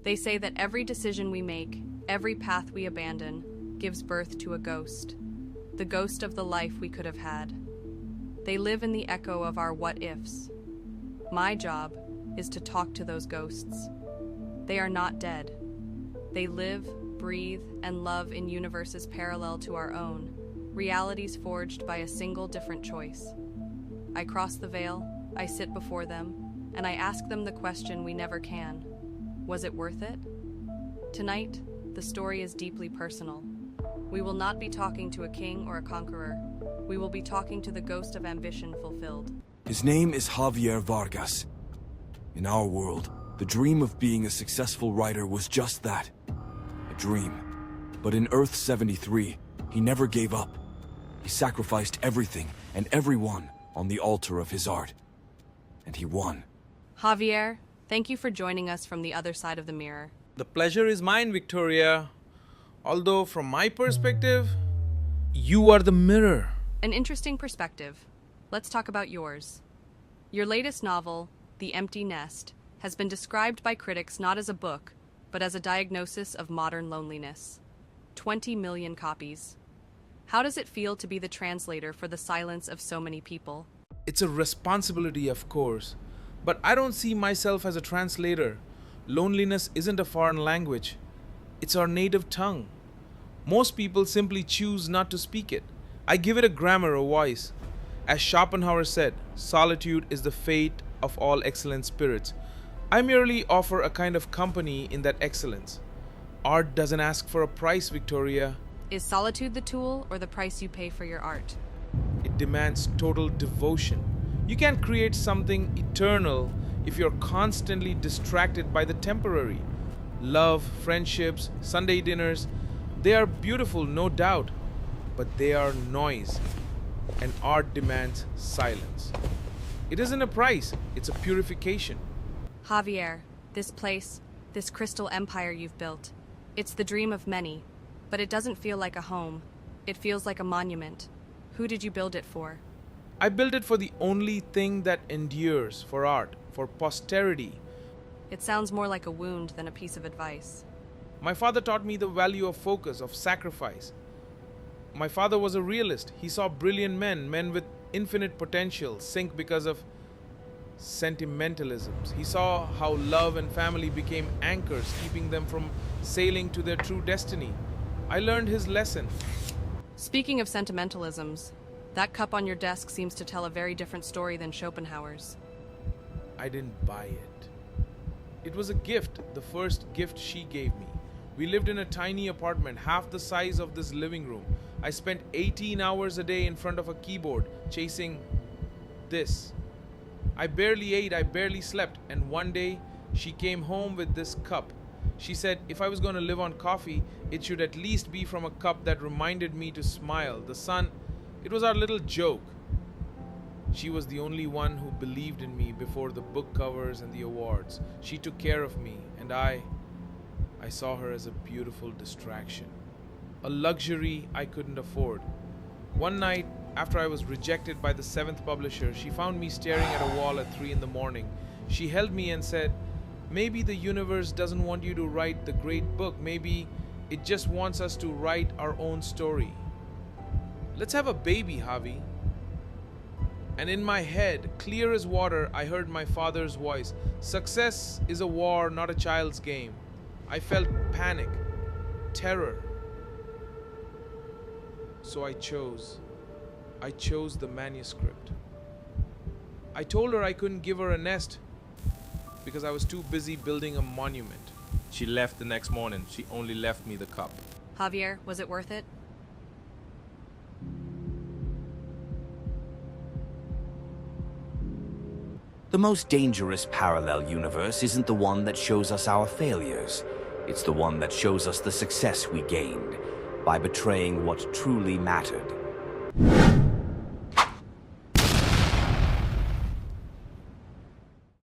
They say that every decision we make, every path we abandon, gives birth to a ghost. The ghost of the life we could have had. They live in the echo of our what-ifs. My job is to talk to those ghosts. They are not dead. They live, breathe, and love in universes parallel to our own, realities forged by a single different choice. I cross the veil, I sit before them, and I ask them the question we never can. Was it worth it? Tonight, the story is deeply personal. We will not be talking to a king or a conqueror. We will be talking to the ghost of ambition fulfilled. His name is Javier Vargas. In our world, the dream of being a successful writer was just that, a dream. But in Earth 73, he never gave up. He sacrificed everything and everyone on the altar of his art. And he won. Javier, thank you for joining us from the other side of the mirror. The pleasure is mine, Victoria. Although, from my perspective, you are the mirror. An interesting perspective. Let's talk about yours. Your latest novel, The Empty Nest, has been described by critics not as a book, but as a diagnosis of modern loneliness. 20 million copies. How does it feel to be the translator for the silence of so many people? It's a responsibility, of course, but I don't see myself as a translator. Loneliness isn't a foreign language. It's our native tongue. Most people simply choose not to speak it. I give it a grammar, a voice. As Schopenhauer said, solitude is the fate of all excellent spirits. I merely offer a kind of company in that excellence. Art doesn't ask for a price, Victoria. Is solitude the tool or the price you pay for your art? It demands total devotion. You can't create something eternal if you're constantly distracted by the temporary. Love, friendships, Sunday dinners, they are beautiful, no doubt, but they are noise, and art demands silence. It isn't a price, it's a purification. Javier, this place, this crystal empire you've built, it's the dream of many, but it doesn't feel like a home. It feels like a monument. Who did you build it for? I built it for the only thing that endures, for art, for posterity. It sounds more like a wound than a piece of advice. My father taught me the value of focus, of sacrifice. My father was a realist. He saw brilliant men with infinite potential, sink because of sentimentalisms. He saw how love and family became anchors, keeping them from sailing to their true destiny. I learned his lesson. Speaking of sentimentalisms, that cup on your desk seems to tell a very different story than Schopenhauer's. I didn't buy it. It was a gift, the first gift she gave me. We lived in a tiny apartment, half the size of this living room. I spent 18 hours a day in front of a keyboard, chasing this. I barely ate, I barely slept, and one day she came home with this cup. She said if I was going to live on coffee, it should at least be from a cup that reminded me to smile. The sun, it was our little joke. She was the only one who believed in me before the book covers and the awards. She took care of me, and I saw her as a beautiful distraction, a luxury I couldn't afford. One night, after I was rejected by the 7th publisher, she found me staring at a wall at 3 a.m. She held me and said, "Maybe the universe doesn't want you to write the great book. Maybe it just wants us to write our own story. Let's have a baby, Javi." And in my head, clear as water, I heard my father's voice. Success is a war, not a child's game. I felt panic, terror. So I chose the manuscript. I told her I couldn't give her a nest because I was too busy building a monument. She left the next morning. She only left me the cup. Javier, was it worth it? The most dangerous parallel universe isn't the one that shows us our failures. It's the one that shows us the success we gained by betraying what truly mattered.